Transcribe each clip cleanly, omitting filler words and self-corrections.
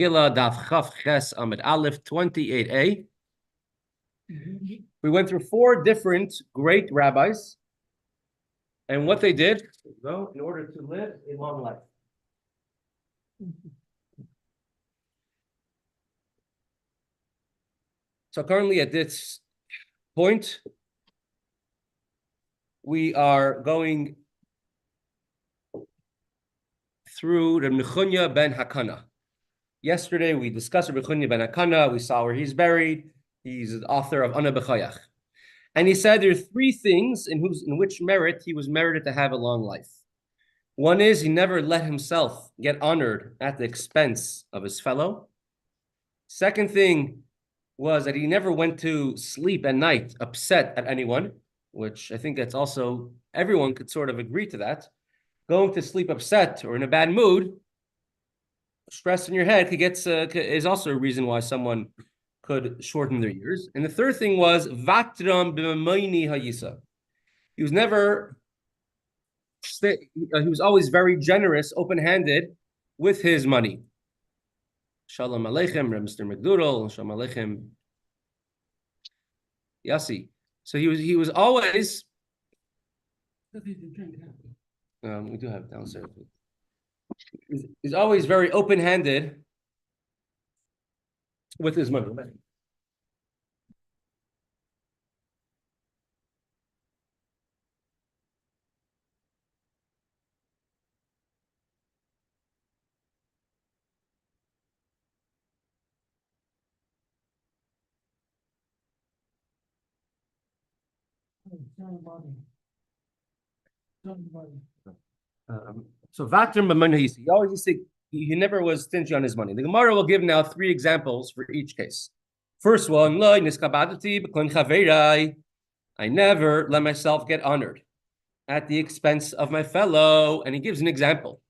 Megillah Daf Chaf Ches Amid Aleph 28a. We went through four different great rabbis and what they did in order to live a long life. So currently at this point, we are going through Reb Nechunya ben Hakana. Yesterday, we discussed Reb Nechunya ben Hakana. We saw where he's buried. He's the author of Ana B'Chayach. And he said there are three things in which merit he was merited to have a long life. One is he never let himself get honored at the expense of his fellow. Second thing was that he never went to sleep at night upset at anyone, which I think that's also, everyone could sort of agree to that. Going to sleep upset or in a bad mood, stress in your head is also a reason why someone could shorten their years. And the third thing was vatram b'mamayni hayisa. He was never, he was always very generous, open-handed with his money. Shalom Aleichem, Mr. McDoodle, Shalom Aleichem, Yassi. So he was always. We do have downstairs. He's always very open-handed with his money. So Vatrim b'manhis, he always used to, he never was stingy on his money. The Gemara will give now three examples for each case. First one, I never let myself get honored at the expense of my fellow. And he gives an example.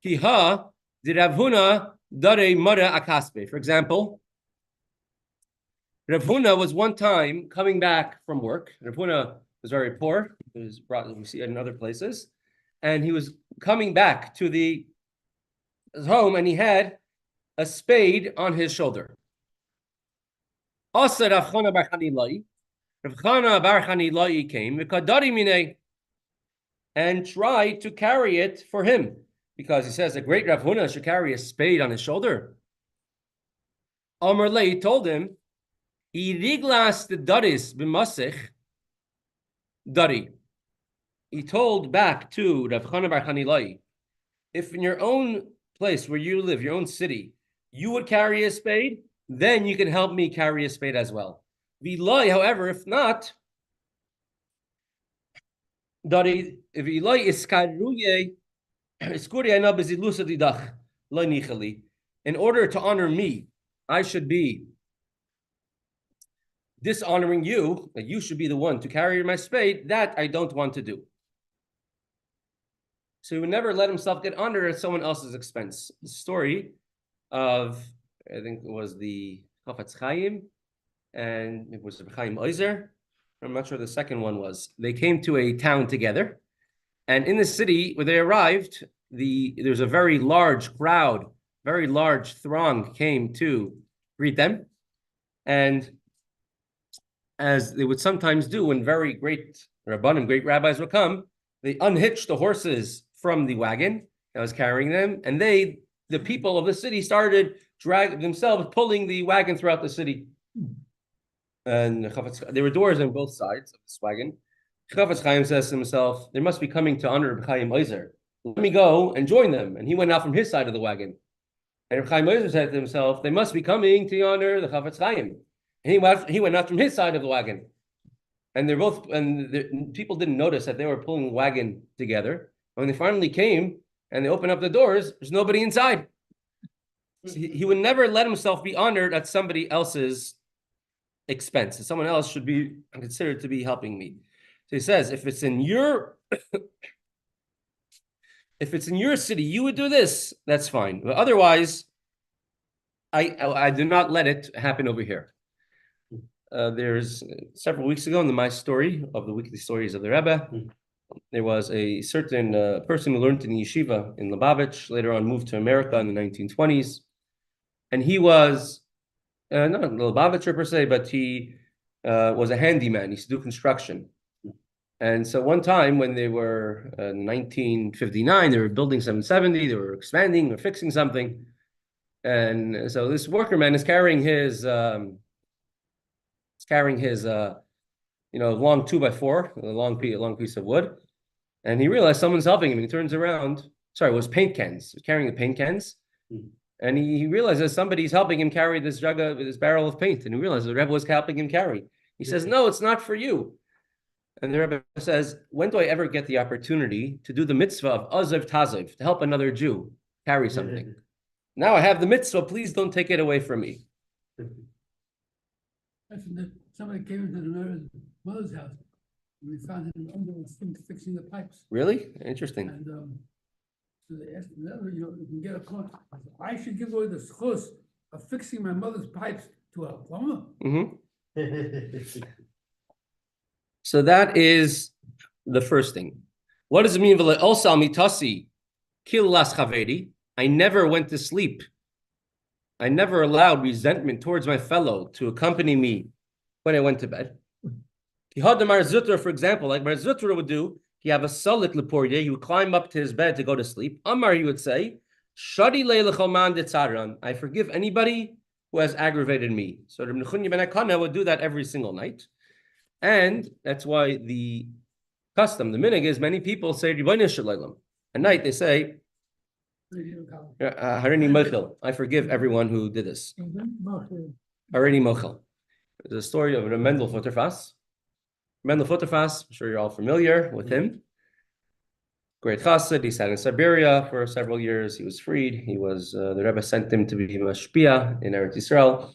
Kiha did Rav Huna dare mara akaspe. For example, Rav Huna was one time coming back from work. Rav Huna was very poor. It was brought, we see it in other places. And he was coming back to his home and he had a spade on his shoulder. Also, Rav Chana bar Chanilai came and tried to carry it for him because he says a great Rav Huna should carry a spade on his shoulder. Amar Lei told him, "Iriglas the daris b'masech dari." He told back to Rav Chana bar Chanilai, if in your own place where you live, your own city, you would carry a spade, then you can help me carry a spade as well. V'loi, however, if not, in order to honor me, I should be dishonoring you, that you should be the one to carry my spade, that I don't want to do. So he would never let himself get honored at someone else's expense. The story of, I think it was the Chaim, and it was Chaim Oizer. I'm not sure the second one was. They came to a town together, and in the city where they arrived, there's a very large crowd, very large throng came to greet them, and as they would sometimes do when very great rabbanim, great rabbis would come, they unhitched the horses from the wagon that was carrying them, and the people of the city started pulling the wagon throughout the city. And there were doors on both sides of this wagon. Chaim says to himself, they must be coming to honor Chaim Oizer. Let me go and join them. And he went out from his side of the wagon. And Chaim Oizer said to himself, they must be coming to honor the Chafetz Chaim. And he went out from his side of the wagon. And people didn't notice that they were pulling the wagon together. When they finally came and they opened up the doors, there's nobody inside. So he would never let himself be honored at somebody else's expense. And someone else should be considered to be helping me. So he says, if it's in your city, you would do this, that's fine. But otherwise, I do not let it happen over here. There's several weeks ago in my story of the weekly stories of the Rebbe, there was a certain person who learned in yeshiva in Lubavitch, later on moved to America in the 1920s. and he was not a Lubavitcher per se, but he was a handyman. He used to do construction. And so one time when they were 1959, they were building 770, they were expanding, they were fixing something. And so this worker man is carrying his long 2x4, a long piece of wood. And he realized someone's helping him. And he turns around. Sorry, it was paint cans. He was carrying the paint cans. And he realizes somebody's helping him carry this jug of this barrel of paint. And he realizes the Rebbe was helping him carry. He says, no, it's not for you. And the Rebbe says, when do I ever get the opportunity to do the mitzvah of azav tazav, to help another Jew carry something? Now I have the mitzvah, please don't take it away from me. Somebody came into the mother's house and we found him under the sink fixing the pipes. Really? Interesting. And so they asked him, you can get a call. I should give away the schus of fixing my mother's pipes to a plumber. So that is the first thing. What does it mean? I never went to sleep. I never allowed resentment towards my fellow to accompany me when I went to bed. For example, like Mar Zutra would do, he have a salik leporye, he would climb up to his bed to go to sleep. Amar, he would say, Shadi le'lechalman detzaran. I forgive anybody who has aggravated me. So Reb Nechunya ben Akana would do that every single night. And that's why the custom, the minhag is many people say, at night they say, Harini Mochel. I forgive everyone who did this. Harini Mochel. There's a story of Mendel Futterfass. Mendel Futterfass, I'm sure you're all familiar with him. Great chassid. He sat in Siberia for several years. He was freed. He was the Rebbe sent him to be mashpia in Eretz Yisrael.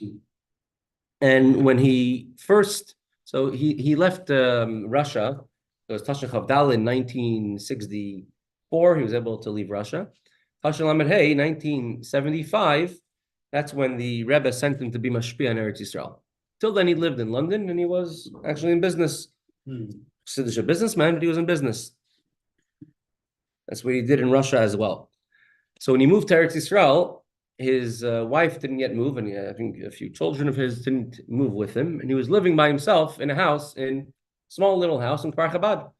And when he first, so he left Russia. It was Tashkent Chavdal in 1964. He was able to leave Russia. Tashkent Lamed Hey, 1975. That's when the Rebbe sent him to be mashpia in Eretz Yisrael. Till then, he lived in London and he was actually in business. So he's a businessman, but he was in business. That's what he did in Russia as well. So when he moved to Eretz Yisrael, his wife didn't yet move, and I think a few children of his didn't move with him, and he was living by himself in a small little house in Kfar Chabad,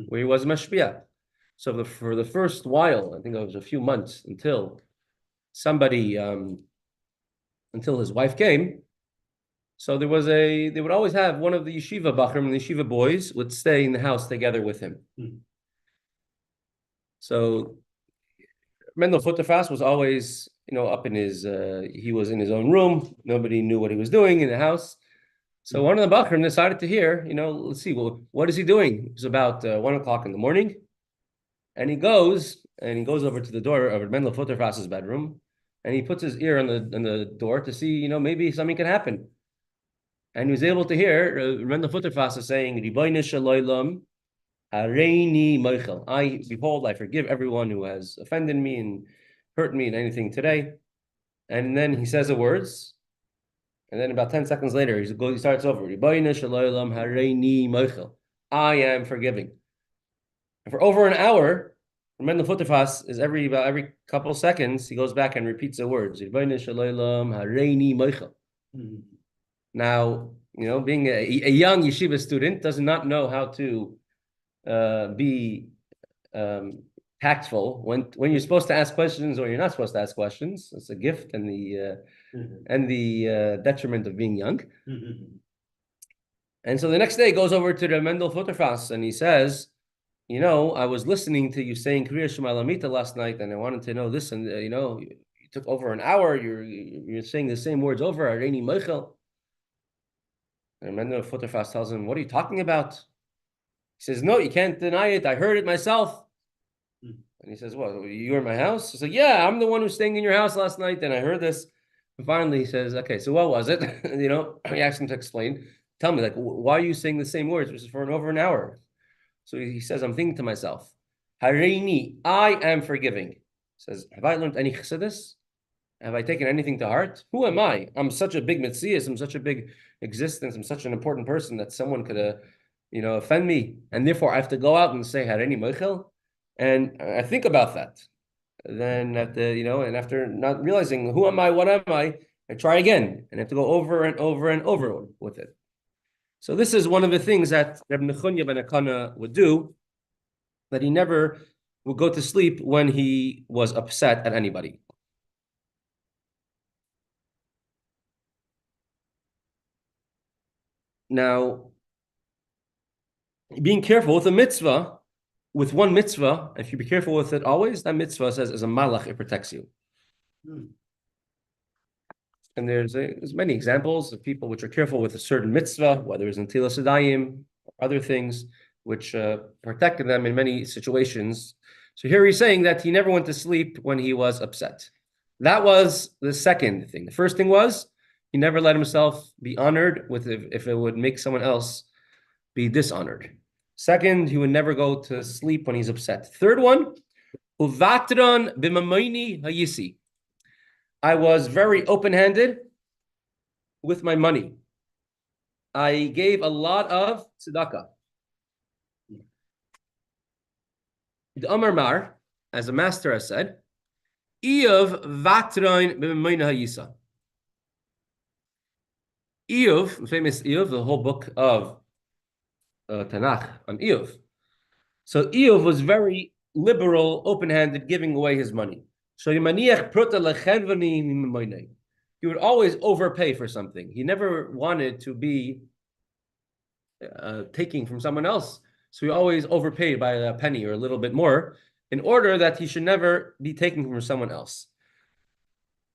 where he was a mashpia. So for the first while, I think it was a few months until his wife came. So they would always have one of the yeshiva bachrim and the yeshiva boys would stay in the house together with him. So Mendel Futterfass was always, up in his, he was in his own room. Nobody knew what he was doing in the house. So one of the bachrim decided to hear, let's see, well, what is he doing? It was about 1 o'clock in the morning. And he goes over to the door of Mendel Futterfass's bedroom, and he puts his ear on the door to see, maybe something can happen. And he was able to hear Mendel Futterfass saying, Ribono shel olam, Hareini Mochel. Behold, I forgive everyone who has offended me and hurt me in anything today. And then he says the words. And then about 10 seconds later, he starts over. Ribono shel olam, Hareini Mochel. I am forgiving. And for over an hour, Mendel Futterfass is every couple of seconds, he goes back and repeats the words. Ribono shel olam, Hareini Mochel. Now, being a young yeshiva student does not know how to be tactful when you're supposed to ask questions or you're not supposed to ask questions. It's a gift and the detriment of being young. And so the next day he goes over to the Mendel Futterfass and he says, I was listening to you saying Kriya Shema Lamita last night, and I wanted to know this, and you took over an hour. You're saying the same words over. Hareini Mochel. And Mendel Futterfass tells him, what are you talking about? He says, no, you can't deny it. I heard it myself. And he says, what, you were in my house? He's like, yeah, I'm the one who's staying in your house last night, and I heard this. And finally he says, okay, so what was it? He asked him to explain. Tell me, why are you saying the same words? This is for over an hour. So he says, I'm thinking to myself, Hareini, I am forgiving. He says, have I learned any chassidus? Have I taken anything to heart? Who am I? I'm such a big mitzias. I'm such a big existence. I'm such an important person that someone could, offend me. And therefore, I have to go out and say, Hareini Mochel. And I think about that. Then and after not realizing who am I, what am I, and try again, and have to go over and over and over with it. So this is one of the things that Reb Nechunya ben Akana would do, that he never would go to sleep when he was upset at anybody. Now, being careful with a mitzvah, with one mitzvah, if you be careful with it always, that mitzvah says as a malach, it protects you. And there's many examples of people which are careful with a certain mitzvah, whether it's in Tilas Yadayim or other things, which protected them in many situations. So here he's saying that he never went to sleep when he was upset. That was the second thing. The first thing was he never let himself be honored with if it would make someone else be dishonored. Second, he would never go to sleep when he's upset. Third one, uvatron b'mamayni hayisi. I was very open-handed with my money. I gave a lot of tzedaka. The Amar Mar, as a master has said, Iyov vatron b'mamayni hayisa. Iyov, the famous Iyov, the whole book of Tanakh on Iyov. So Iyov was very liberal, open-handed, giving away his money. So he would always overpay for something. He never wanted to be taking from someone else. So he always overpaid by a penny or a little bit more in order that he should never be taking from someone else.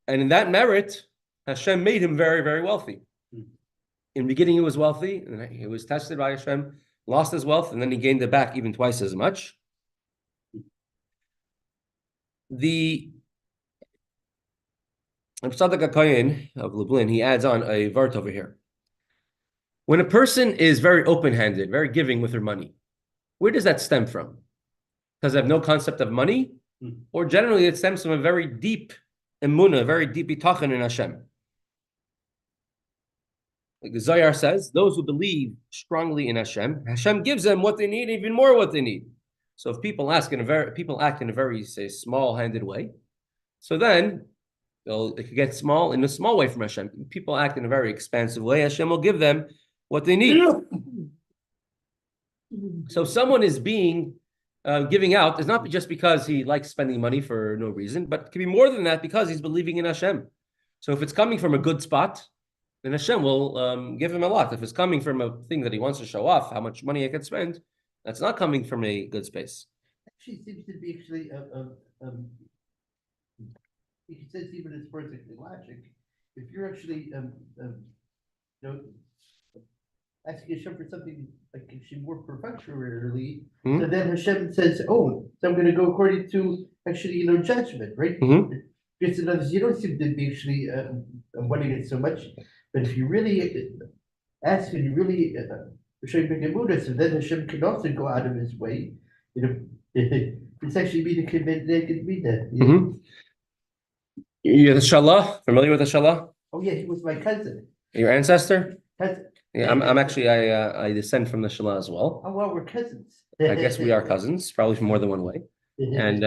And in that merit, Hashem made him very, very wealthy. In the beginning, he was wealthy, and he was tested by Hashem, lost his wealth, and then he gained it back even twice as much. The Tzedaka of Lublin, he adds on a vart over here. When a person is very open-handed, very giving with their money, where does that stem from? Because they have no concept of money? Or generally it stems from a very deep emunah, a very deep bitachon in Hashem. Like the Zohar says, those who believe strongly in Hashem, Hashem gives them what they need, even more what they need. So if people act in a very, say, small-handed way, so then they could get small in a small way from Hashem. People act in a very expansive way, Hashem will give them what they need. So if someone is giving out, it's not just because he likes spending money for no reason, but it can be more than that because he's believing in Hashem. So if it's coming from a good spot, then Hashem will give him a lot. If it's coming from a thing that he wants to show off, how much money he can spend, that's not coming from a good space. Actually, seems to be he says even as far as logic, if you're actually asking Hashem for something like actually more perfunctorily, so then Hashem says, "Oh, so I'm going to go according to actually judgment, right?" Because in other words, you don't seem to be actually wanting it so much, but if you really ask and you really showing big emunah, so then Hashem can also go out of his way. It's actually me to commit naked mina. You're the Shalah? Familiar with the Shalah? Oh yeah, he was my cousin. Your ancestor? Cousin. Yeah, I'm actually I descend from the Shalah as well. Oh well, we're cousins. I guess we are cousins, probably from more than one way. And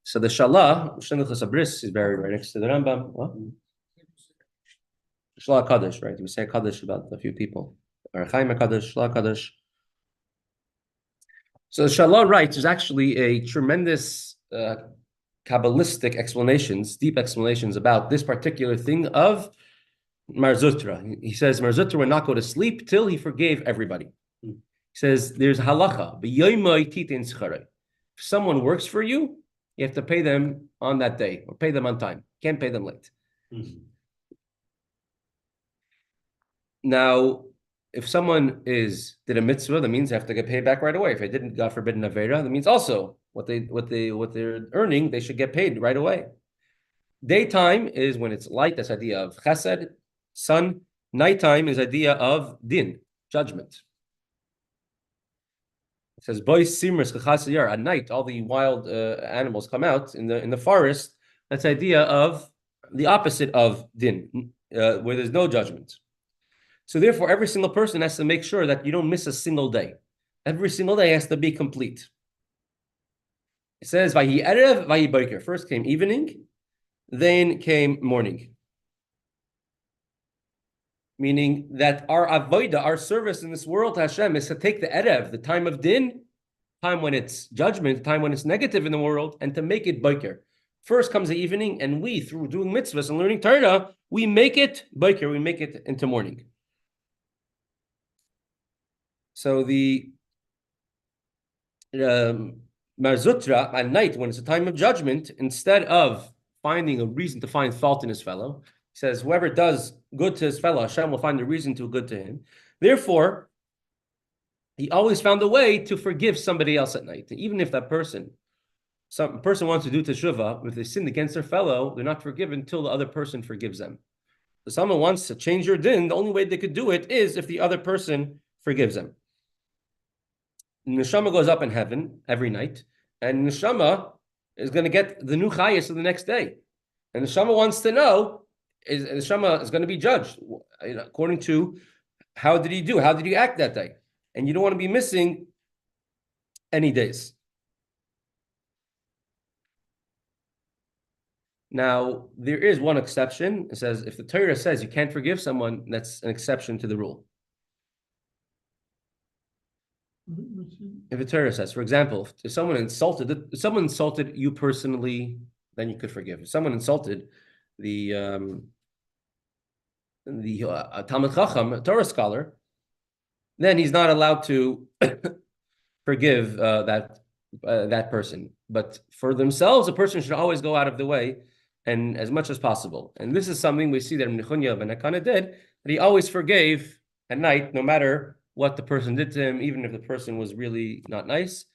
so the Shalah, Shlichus Abris, is very right next to the Rambam. What? Shalah Kaddish, right? We say Kaddish about a few people. Or Chaim Kaddish, Shalah Kaddish. So the Shalah writes is actually a tremendous Kabbalistic explanations, deep explanations about this particular thing of Mar Zutra. He says Mar Zutra would not go to sleep till he forgave everybody. He says there's halacha. If someone works for you, you have to pay them on that day or pay them on time. Can't pay them late. Now, if someone did a mitzvah, that means they have to get paid back right away. If they didn't, God forbid, an avera, that means also what they're earning, they should get paid right away. Daytime is when it's light. That's idea of chesed. Sun. Nighttime is idea of din, judgment. It says bois simers chachasiyar. At night, all the wild animals come out in the forest. That's idea of the opposite of din, where there's no judgment. So therefore, every single person has to make sure that you don't miss a single day. Every single day has to be complete. It says, Vayi Erev, Vayi Boker. First came evening, then came morning. meaning that our avodah, our service in this world to Hashem, is to take the erev, the time of din, time when it's judgment, time when it's negative in the world, and to make it boker. First comes the evening, and we, through doing mitzvahs and learning Torah, we make it boker, we make it into morning. So the Marzutra, at night, when it's a time of judgment, instead of finding a reason to find fault in his fellow, he says, whoever does good to his fellow, Hashem will find a reason to do good to him. Therefore, he always found a way to forgive somebody else at night. Even if that person, some person wants to do teshuvah, if they sinned against their fellow, they're not forgiven until the other person forgives them. So someone wants to change your din, the only way they could do it is if the other person forgives them. Neshama goes up in heaven every night, and Neshama is going to get the new chayas of the next day. And Neshama wants to know, Neshama is going to be judged according to how did he do, how did he act that day. And you don't want to be missing any days. Now, there is one exception. It says, if the Torah says you can't forgive someone, that's an exception to the rule. If the Torah says, for example, if someone insulted you personally, then you could forgive. If someone insulted the Talmid Chacham, a Torah scholar, then he's not allowed to forgive that person. But for themselves, a person should always go out of the way and as much as possible. And this is something we see that Nechunya ben Hakana did, that he always forgave at night, no matter what the person did to him, even if the person was really not nice.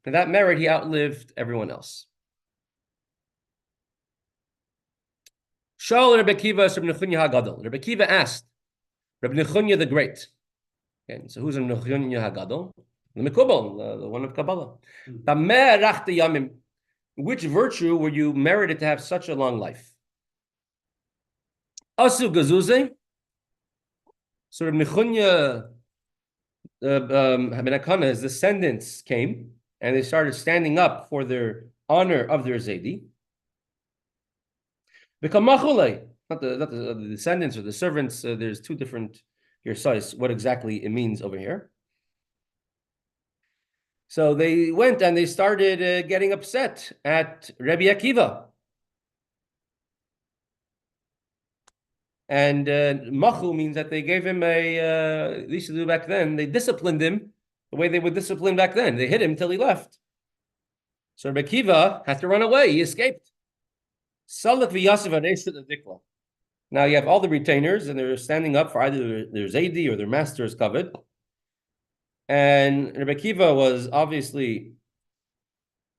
And that merit, he outlived everyone else. Shal Rebbe Kiva Rebbe Nechunya HaGadol. Rebbe Kiva asked Rebbe Nechunya the Great. Okay, so who's Rebbe Nechunya HaGadol? The Mekubal, the one of Kabbalah. Tameh rachta yamim. Which virtue were you merited to have such a long life? Asu gazuze. So Rebbe Nechunya ben Hakana, his descendants came and they started standing up for their honor of their Zaydi. Not the descendants or the servants. There's two different here size what exactly it means over here. So they went and they started getting upset at Rabbi Akiva. And machu means that they gave him at least to do back then, they disciplined him the way they would discipline back then. They hit him till he left. So Rabbi Akiva had to run away. He escaped. Now you have all the retainers and they're standing up for either their Zaidi or their master's covet. And Rebbe Akiva was obviously,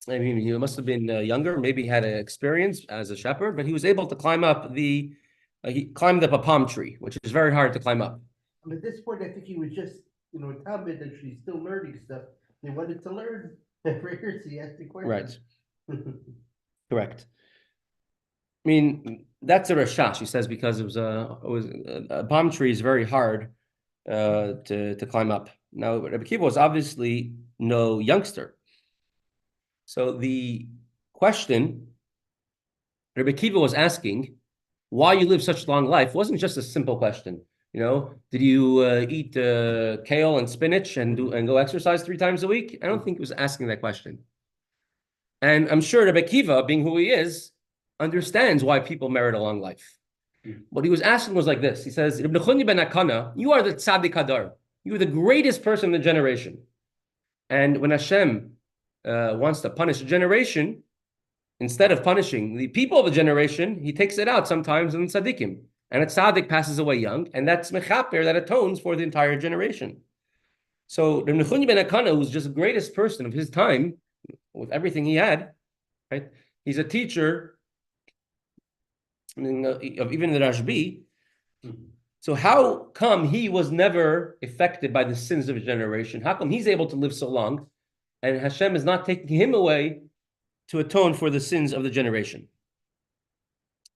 I mean, he must have been younger, maybe had an experience as a shepherd, but he was able to climb up he climbed up a palm tree, which is very hard to climb up. At this point, I think he was just, a talmid and she's still learning stuff. They wanted to learn every year, so he asked the question. Right. Correct. I mean, that's a rashash, he says, because it was a palm tree is very hard to climb up. Now, Rebbe Akiva was obviously no youngster. So the question Rebbe Akiva was asking, why you live such a long life, wasn't just a simple question. Did you eat kale and spinach and go exercise 3 times a week? I don't think he was asking that question. And I'm sure Rebbe Akiva, being who he is, understands why people merit a long life. What he was asking was like this. He says, Rebbe Nechunya ben Hakana, you are the tzaddik hadar. You are the greatest person in the generation. And when Hashem wants to punish a generation, instead of punishing the people of the generation, he takes it out sometimes in tzaddikim. And a tzaddik passes away young, and that's mechaper, that atones for the entire generation. So Rebbe Nechunya ben Hakana, who's just the greatest person of his time, with everything he had, right? He's a teacher of even the Rashbi. So how come he was never affected by the sins of his generation? How come he's able to live so long, and Hashem is not taking him away to atone for the sins of the generation?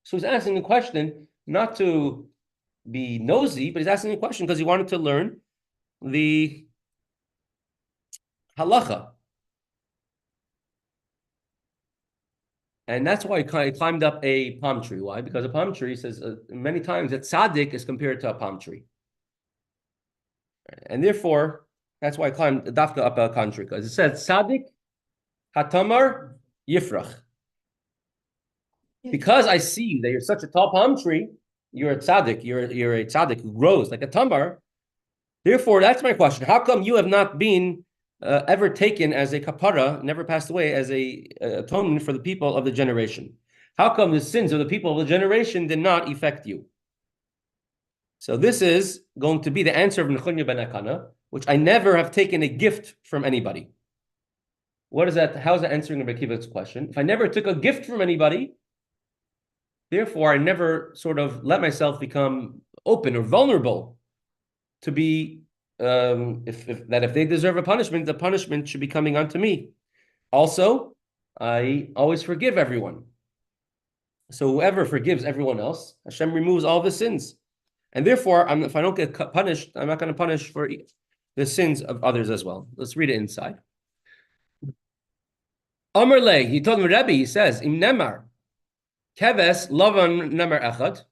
So he's asking the question not to be nosy, but he's asking a question because he wanted to learn the halacha. And that's why he climbed up a palm tree. Why? Because a palm tree says many times that tzaddik is compared to a palm tree. And therefore, that's why I climbed the dafka up a country, because it says Tzaddik Hatamar Yifrach. Because I see that you're such a tall palm tree, you're a tzaddik, you're a tzaddik who grows like a tamar. Therefore, that's my question. How come you have not been ever taken as a kapara, never passed away as a atonement for the people of the generation? How come the sins of the people of the generation did not affect you? So this is going to be the answer of Nechunya ben Akana, which I never have taken a gift from anybody. What is that? How is that answering Rabbi Akiva's question? If I never took a gift from anybody, therefore I never sort of let myself become open or vulnerable to be, if they deserve a punishment, the punishment should be coming onto me. Also, I always forgive everyone. So whoever forgives everyone else, Hashem removes all the sins. And therefore, if I don't get punished, I'm not going to punish for the sins of others as well. Let's read it inside. Amar Le, he told him, Rebbe, he says, Im Nemar, Keves Lavan Nemar Echad.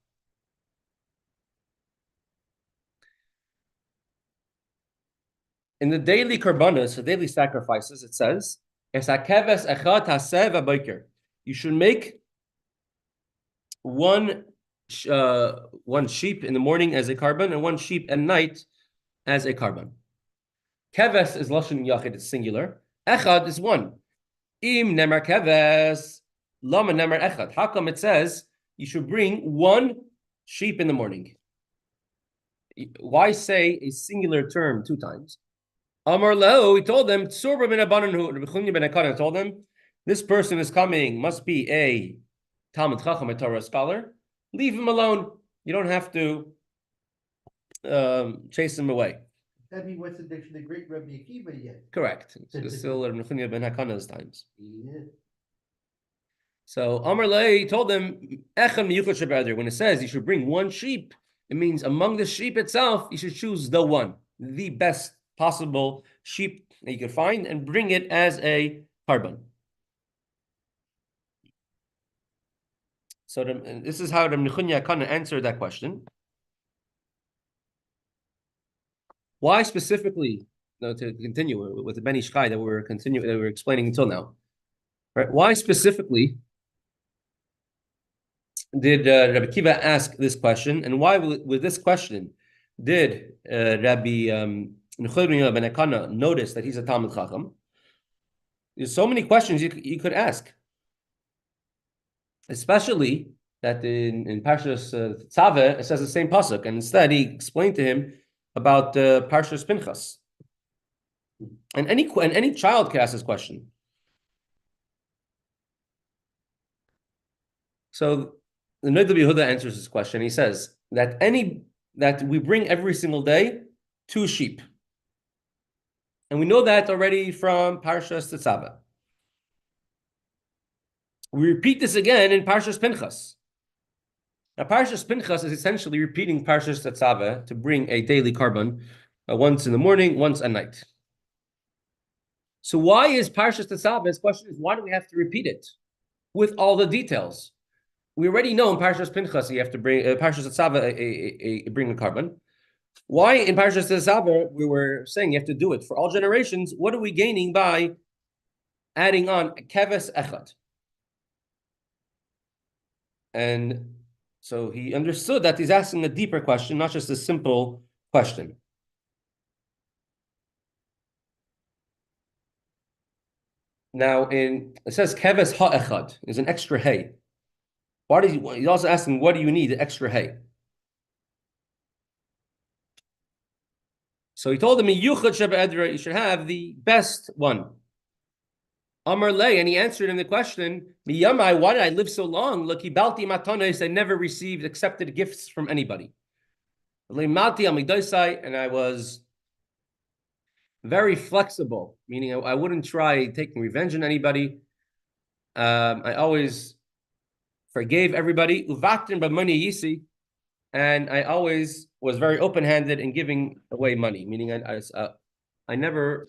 In the daily karbanos, the daily sacrifices, it says, you should make one sheep in the morning as a carbon and one sheep at night as a carbon. Keves is lashon yachid, it's singular. Echad is one. Im nemar keves, lama nemar echad. How come it says you should bring one sheep in the morning? Why say a singular term two times? Amar Leo, he told them, told them, this person is coming, must be a Talmud Chacham, a Torah scholar. Leave him alone. You don't have to chase him away. That means what's the great Rabbi Akiva yet? Correct. It's still Nechunya ben Hakana's times. Yeah. So Amar Lei told them, when it says you should bring one sheep, it means among the sheep itself, you should choose the one, the best possible sheep that you could find, and bring it as a carbon. So this is how the Nechunya Kana answered that question. Why specifically? No, to continue with the Ben Ish Chai that we're explaining until now. Right? Why specifically did Rabbi Akiva ask this question, and why with this question did Rabbi Nechunya ben Akana notice that he's a Talmud Chacham? There's so many questions you could ask, especially that in Parshas Tzaveh it says the same pasuk, and instead he explained to him about Parshas Pinchas. And any child can ask this question. So the Nid Yehuda answers this question. He says that we bring every single day 2 sheep. And we know that already from Parshas Tzaveh. We repeat this again in Parshas Pinchas. Now, Parshas Pinchas is essentially repeating Parshas Tzaveh to bring a daily carbon, once in the morning, once at night. So why is Parshas Tzaveh? His question is, why do we have to repeat it with all the details? We already know in Parshas Pinchas you have to bring Parshas Tzaveh bring a carbon. Why in Parshas Tzaveh we were saying you have to do it for all generations? What are we gaining by adding on keves echad? And so he understood that he's asking a deeper question, not just a simple question. Now, it says keves ha'echad is an extra hay. He's also asking, what do you need the extra hay? So he told him, you should have the best one. Amar Lei, and he answered him the question, Miyamai, why did I live so long? Look, I never received accepted gifts from anybody. And I was very flexible, meaning I wouldn't try taking revenge on anybody. I always forgave everybody. And I always was very open-handed in giving away money, meaning I never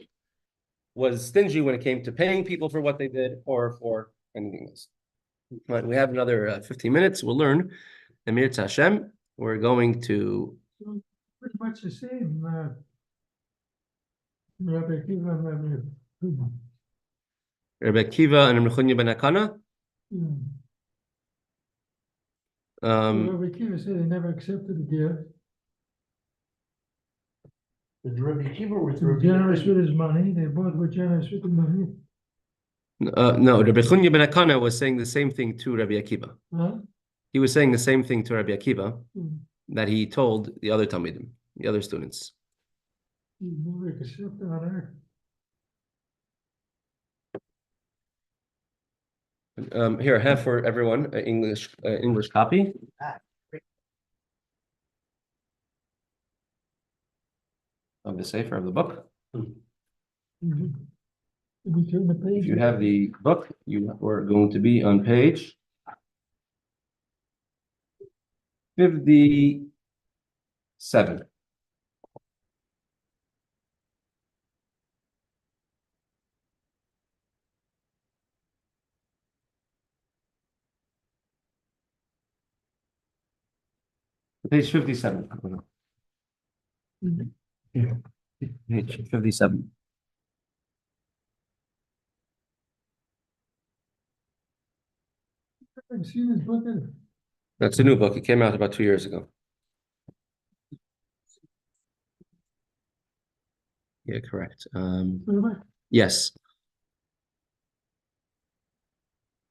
was stingy when it came to paying people for what they did or for anything else. But we have another 15 minutes. We'll learn Emir Hashem. We're going to pretty much the same Rabbi Akiva and Rabbi. Rabbi Akiva and Rabbi ben Akana. Rabbi Akiva said he never accepted a gift. The Rabbi Tzvi was He was generous with his money. They both were generous with the money. No, Rabbi ben Akana was saying the same thing to Rabbi Akiva. Huh? He was saying the same thing to Rabbi Akiva that he told the other Talmidim, the other students. He never accepted on earth. Here, I have for everyone an English copy. Of the Sefer, of the book. If you turn the page, If you have the book, you are going to be on page 57. Page 57. Yeah. Page 57. I've seen this book. That's a new book. It came out about 2 years ago. Yeah, correct. Yes.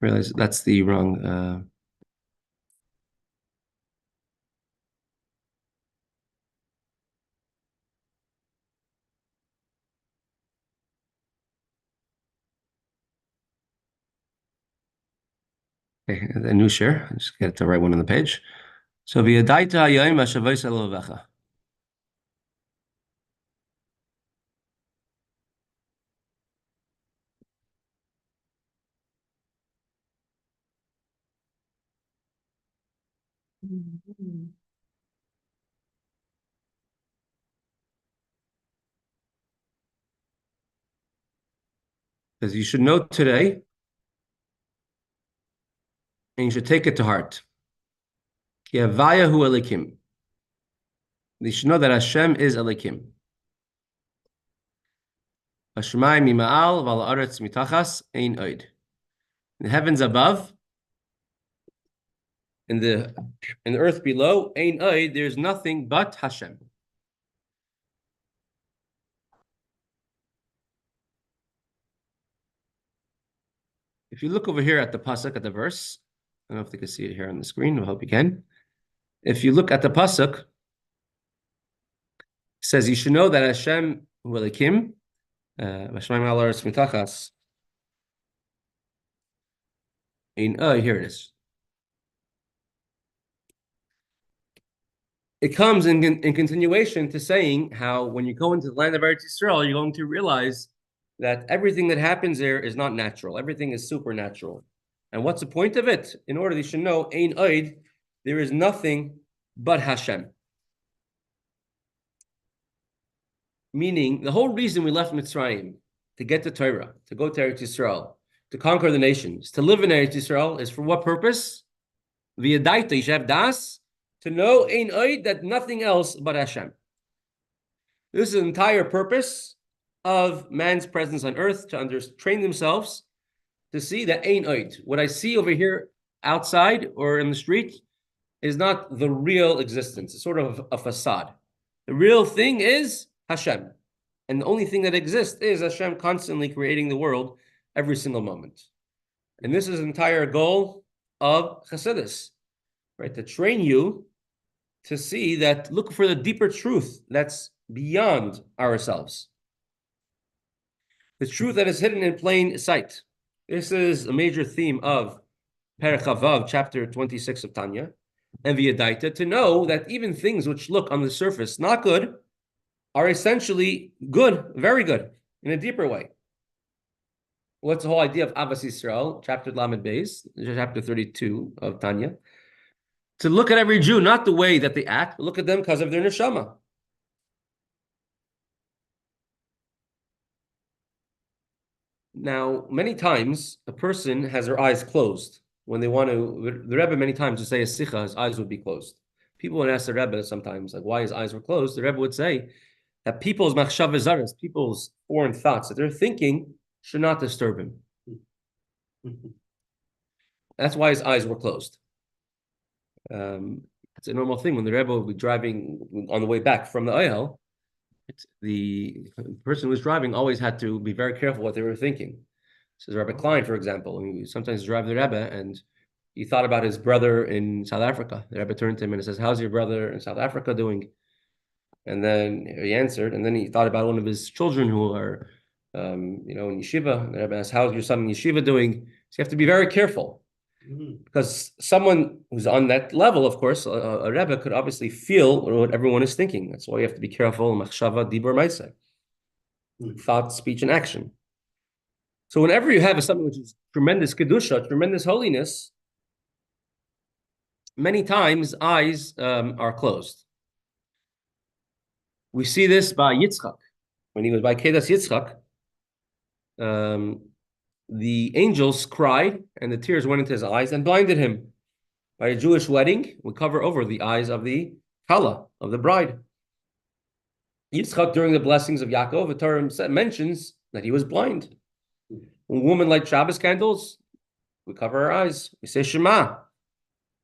Realize that's the wrong. Okay, a new share. Just get the right one on the page. So Veyaddata hayom hashavos elovecha. Because you should know today, and you should take it to heart. Ki Havaya hu Elikim. You should know that Hashem is Elikim. Hashemayim mima'al v'al ha'aretz mitachas ein oid. In the heavens above, in the earth below, ein oid, there's nothing but Hashem. If you look over here at the pasuk, at the verse, I don't know if you can see it here on the screen. I hope you can. If you look at the pasuk, it says you should know that Hashem hu Elikim, Hashemayim v'al ha'aretz mitachas ein oid. Here it is. It comes in continuation to saying how when you go into the land of Eretz Yisrael, you're going to realize that everything that happens there is not natural. Everything is supernatural. And what's the point of it? In order you should know, Ein Oid, there is nothing but Hashem. Meaning, the whole reason we left Mitzrayim, to get to Torah, to go to Eretz Yisrael, to conquer the nations, to live in Eretz Yisrael, is for what purpose? Veyaddata, you should have das, to know Ein Oid, that nothing else but Hashem. This is the entire purpose of man's presence on earth, to train themselves to see that Ein Oid. What I see over here outside or in the street is not the real existence. It's sort of a facade. The real thing is Hashem. And the only thing that exists is Hashem constantly creating the world every single moment. And this is the entire goal of Chassidus, right? To train you to see that, look for the deeper truth that's beyond ourselves. The truth that is hidden in plain sight. This is a major theme of Perek Chavav, chapter 26 of Tanya, and Veyaddata, to know that even things which look on the surface not good are essentially good, very good, in a deeper way. What's the whole idea of Avas Yisrael, chapter Lamed-Beis, chapter 32 of Tanya? To look at every Jew, not the way that they act, but look at them because of their neshama. Now, many times, a person has their eyes closed. When they want to, the Rebbe many times would say a sicha, his eyes would be closed. People would ask the Rebbe sometimes, like, why his eyes were closed. The Rebbe would say that people's machshavas zaras, people's foreign thoughts that they're thinking, should not disturb him. That's why his eyes were closed. It's a normal thing when the Rebbe would be driving on the way back from the Oyel. The person who was driving always had to be very careful what they were thinking. Says Rabbi Klein, for example, he sometimes drive the Rebbe and he thought about his brother in South Africa. The Rebbe turned to him and says, "How's your brother in South Africa doing?" And then he answered, and then he thought about one of his children who are, in yeshiva. The Rebbe asked, "How's your son in yeshiva doing?" So you have to be very careful. Because someone who's on that level, of course, a Rebbe could obviously feel what everyone is thinking. That's why you have to be careful. Machshava, dibur, ma'aseh. Thought, speech, and action. So whenever you have something which is tremendous kedusha, tremendous holiness, many times eyes are closed. We see this by Yitzchak. When he was by Kedas Yitzchak, the angels cried and the tears went into his eyes and blinded him. By a Jewish wedding, we cover over the eyes of the Kala, of the bride. Yitzchak, during the blessings of Yaakov, the Torah mentions that he was blind. When women light Shabbos candles, we cover our eyes. We say Shema.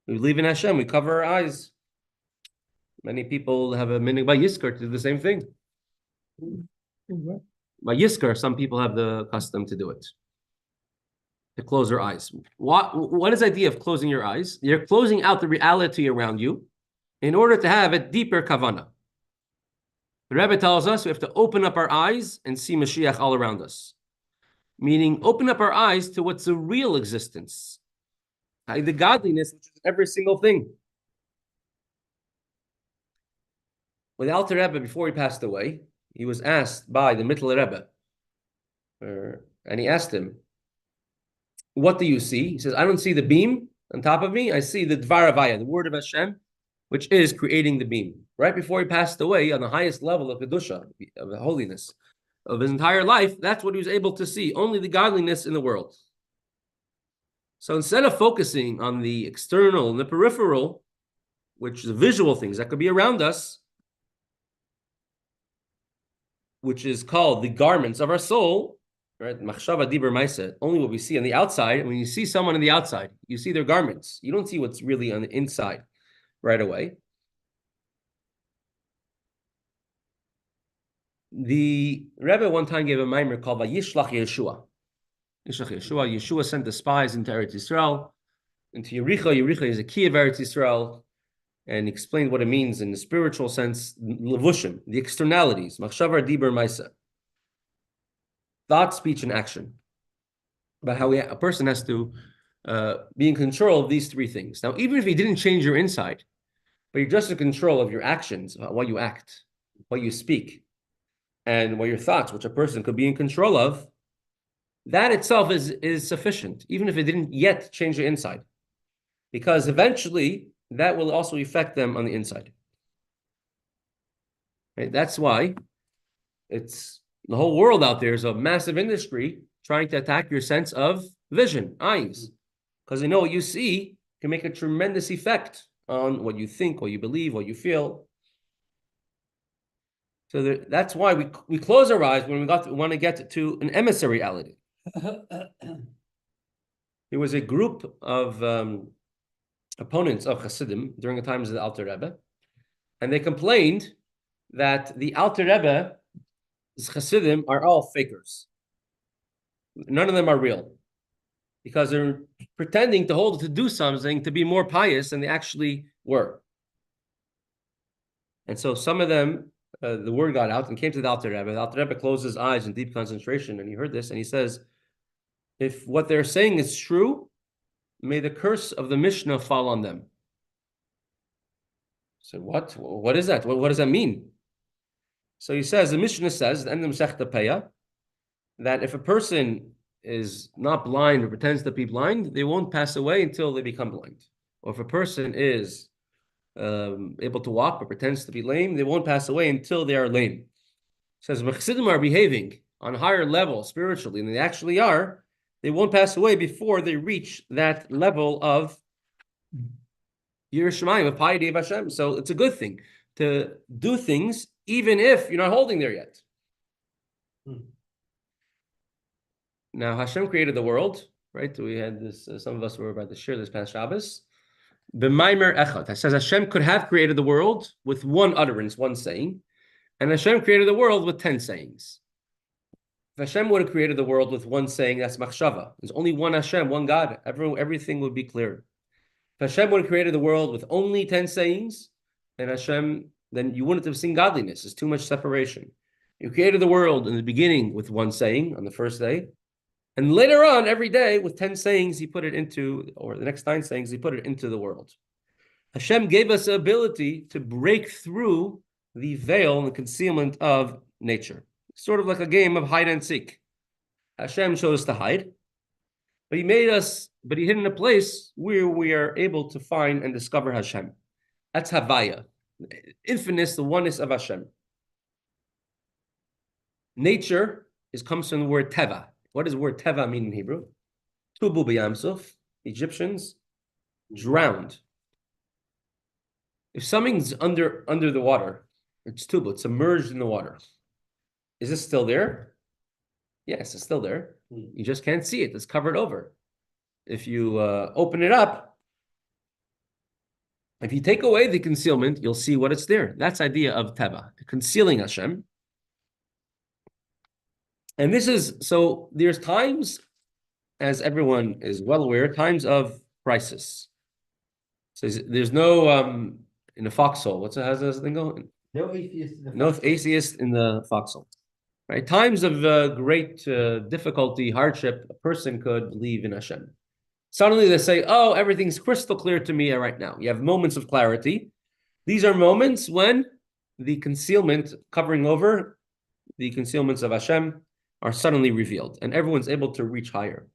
We believe in Hashem. We cover our eyes. Many people have a minhag by Yizkor to do the same thing. By Yizkor, some people have the custom to do it. To close their eyes. What is the idea of closing your eyes? You're closing out the reality around you in order to have a deeper kavanah. The Rebbe tells us we have to open up our eyes and see Mashiach all around us. Meaning, open up our eyes to what's the real existence. The godliness, which is every single thing. With Alter Rebbe, before he passed away, he was asked by the Mittel Rebbe, and he asked him, "What do you see?" He says, "I don't see the beam on top of me. I see the Dvar Avaya, the word of Hashem, which is creating the beam." Right before he passed away, on the highest level of Kedusha, of the holiness of his entire life, that's what he was able to see, only the godliness in the world. So instead of focusing on the external and the peripheral, which is the visual things that could be around us, which is called the garments of our soul, right? Machshava dibur ma'aseh, only what we see on the outside. When you see someone on the outside, you see their garments. You don't see what's really on the inside right away. The Rebbe one time gave a mimer called Vayishlach Yeshua. Yeshua sent the spies into Eretz Yisrael, into Yericho. Yericho is a key of Eretz Yisrael, and explained what it means in the spiritual sense, levushim, the externalities, machshavar dibur ma'aseh, thought, speech, and action. About how a person has to be in control of these three things. Now, even if you didn't change your inside, but you're just in control of your actions, what you act, what you speak, and what your thoughts, which a person could be in control of, that itself is sufficient, even if it didn't yet change your inside. Because eventually, that will also affect them on the inside. Right? That's why it's the whole world out there is a massive industry trying to attack your sense of vision, eyes. Because they know what you see can make a tremendous effect on what you think, what you believe, what you feel. So that's why we close our eyes when we want to get to an emissary reality. There was a group of opponents of Hasidim during the times of the Alter Rebbe, and they complained that the Alter Rebbe's Hasidim are all fakers. None of them are real, because they're pretending to do something to be more pious than they actually were. And so some of them, the word got out and came to the Alter Rebbe. The Alter Rebbe closed his eyes in deep concentration, and he heard this, and he says, "If what they're saying is true, may the curse of the Mishnah fall on them." So what? What is that? What does that mean? So he says, the Mishnah says, the end of Mesechta, that if a person is not blind or pretends to be blind, they won't pass away until they become blind. Or if a person is able to walk but pretends to be lame, they won't pass away until they are lame. It says, if Chassidim are behaving on a higher level spiritually than they actually are, they won't pass away before they reach that level of Yerushalayim, of piety of Hashem. So it's a good thing to do things even if you're not holding there yet. Hmm. Now, Hashem created the world, right? We had this, some of us were about to share this past Shabbos. B'maimer echad. It says Hashem could have created the world with one utterance, one saying, and Hashem created the world with 10 sayings. If Hashem would have created the world with one saying, that's machshava. There's only one Hashem, one God. Everything would be clear. If Hashem would have created the world with only 10 sayings, then Hashem, then you wouldn't have seen godliness. There's too much separation. You created the world in the beginning with one saying on the first day, and later on, every day, with 10 sayings, he put it into, or the next 9 sayings, he put it into the world. Hashem gave us the ability to break through the veil and the concealment of nature. Sort of like a game of hide and seek. Hashem chose to hide, but he hid in a place where we are able to find and discover Hashem. That's Havaya, infiniteness, the oneness of Hashem. Nature comes from the word teva. What does the word teva mean in Hebrew? Tubu b'yamsuf, Egyptians drowned. If something's under the water, it's tubu, it's submerged in the water. Is this still there? Yes, it's still there. You just can't see it. It's covered over. If you open it up, if you take away the concealment, you'll see what it's there. That's the idea of teva, concealing Hashem. And this is, so there's times, as everyone is well aware, times of crisis. So there's no, in the foxhole, how's this thing going? No atheist in the No atheist in the foxhole. Right? Times of great difficulty, hardship, a person could believe in Hashem. Suddenly they say, oh, everything's crystal clear to me right now. You have moments of clarity. These are moments when the concealment, covering over the concealments of Hashem, are suddenly revealed, and everyone's able to reach higher.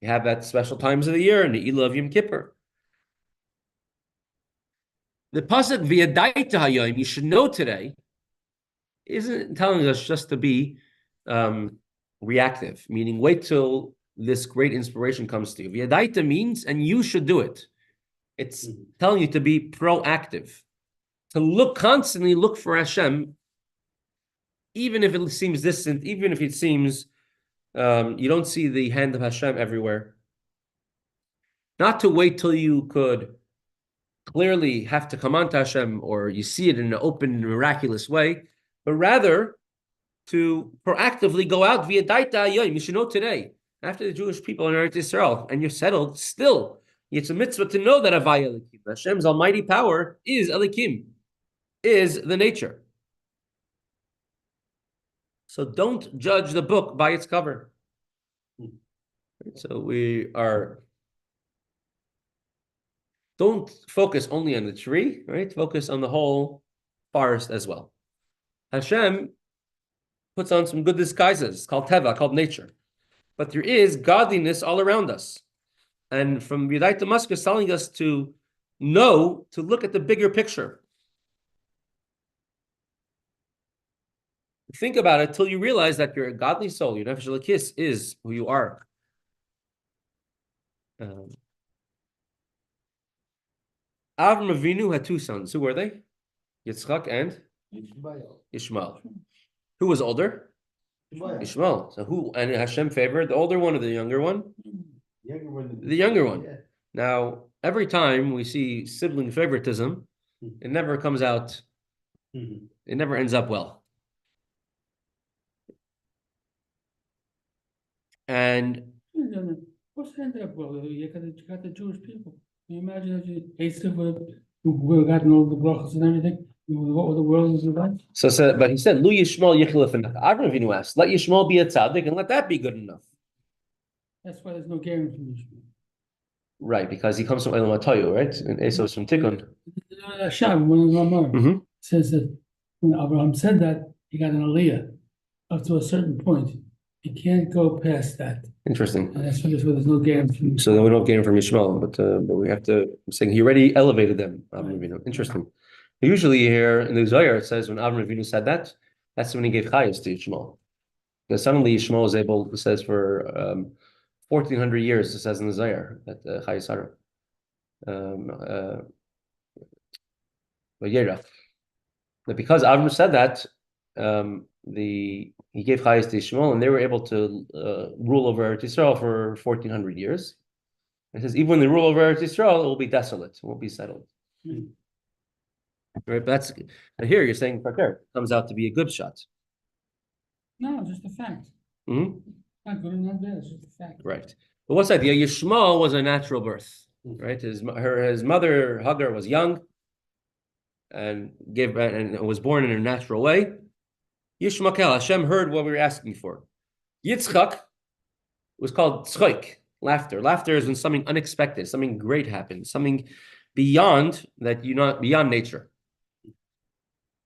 You have that special times of the year, in the Eilah of Yom Kippur. The pasuk Veyaddata hayom, you should know today, isn't telling us just to be reactive, meaning wait till this great inspiration comes to you. Veyaddata means, and you should do it. It's telling you to be proactive, to constantly look for Hashem, even if it seems distant, even if it seems you don't see the hand of Hashem everywhere. Not to wait till you could clearly have to come on to Hashem or you see it in an open, miraculous way, but rather to proactively go out via Daita Hayom. You should know today, after the Jewish people in Eretz Yisrael, and you're settled, still, it's a mitzvah to know that Havaya Elikim, Hashem's almighty power is Elikim, is the nature. So don't judge the book by its cover. So don't focus only on the tree, right? Focus on the whole forest as well. Hashem puts on some good disguises. It's called teva, called nature. But there is godliness all around us. And from Veyaddata Moskva is telling us to know, to look at the bigger picture. Think about it till you realize that you're a godly soul. Your nefesh elokis is who you are. Avram Avinu had 2 sons. Who were they? Yitzchak and Ishmael. Who was older? Ishmael. So who? And Hashem favored the older one or the younger one? The younger one. Yeah. Now, every time we see sibling favoritism, it never comes out. It never ends up well. And what's ended up well? You got the Jewish people. Can you imagine if Esav would have gotten all the brachas and everything? What would the world is like? But he said, Lu Yishmael Yichel Lefanach. Avram Avinu asked, let Yishmael be a tzaddik and let that be good enough. That's why there's no guarantee from Yishmael. Right, because he comes from Elam HaToyu, right? And Esau is from Tikkun. Hashem, one of Ramar, says that when Abraham said that, he got an aliyah up to a certain point. You can't go past that. Interesting. And that's why there's no guarantee. So then we don't gain from Yishmael, but we have to. I'm saying he already elevated them. Interesting. Usually here in the Zohar it says when Avram Avinu said that, that's when he gave chayes to Yishmael. Because suddenly Yishmael is able. It says for 1400 years. It says in the Zohar that chayes Sarah. Vayeira. that because Avram said that, he gave Chayes to Ishmael, and they were able to rule over Eretz Yisrael for 1400 years. It says even when they rule over Eretz Yisrael, it will be desolate, it won't be settled. Right, but here you're saying Pfeffer comes out to be a good shot. No, just a fact. Mm-hmm. Not good or not bad, it's just a fact. Right. But what's the idea? Yishmael was a natural birth. Right. His mother Hagar was young and was born in a natural way. Yishmael, Hashem heard what we were asking for. Yitzchak was called tzchoik, laughter. Laughter is when something unexpected, something great happens, something beyond nature.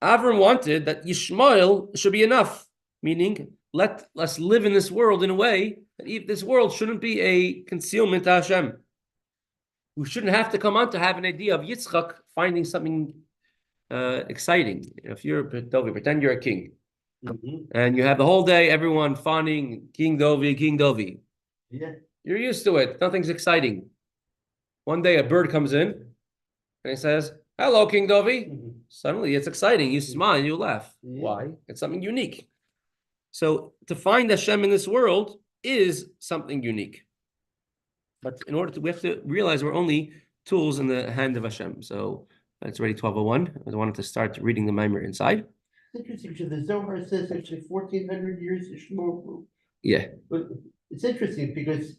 Avram wanted that Yishmael should be enough, meaning let us live in this world in a way that this world shouldn't be a concealment to Hashem. We shouldn't have to come on to have an idea of Yitzchak finding something exciting. If you're Dovi, pretend you're a king. And you have the whole day, everyone fawning, King Dovi, King Dovi. Yeah. You're used to it. Nothing's exciting. One day a bird comes in and he says, hello, King Dovi. Suddenly it's exciting. You smile and you laugh. Yeah. Why? It's something unique. So to find Hashem in this world is something unique. But in order to, we have to realize we're only tools in the hand of Hashem. So it's already 12:01. I wanted to start reading the Maimer inside. It's interesting because the Zohar says actually 1400 years Ishmael. Yeah. But it's interesting because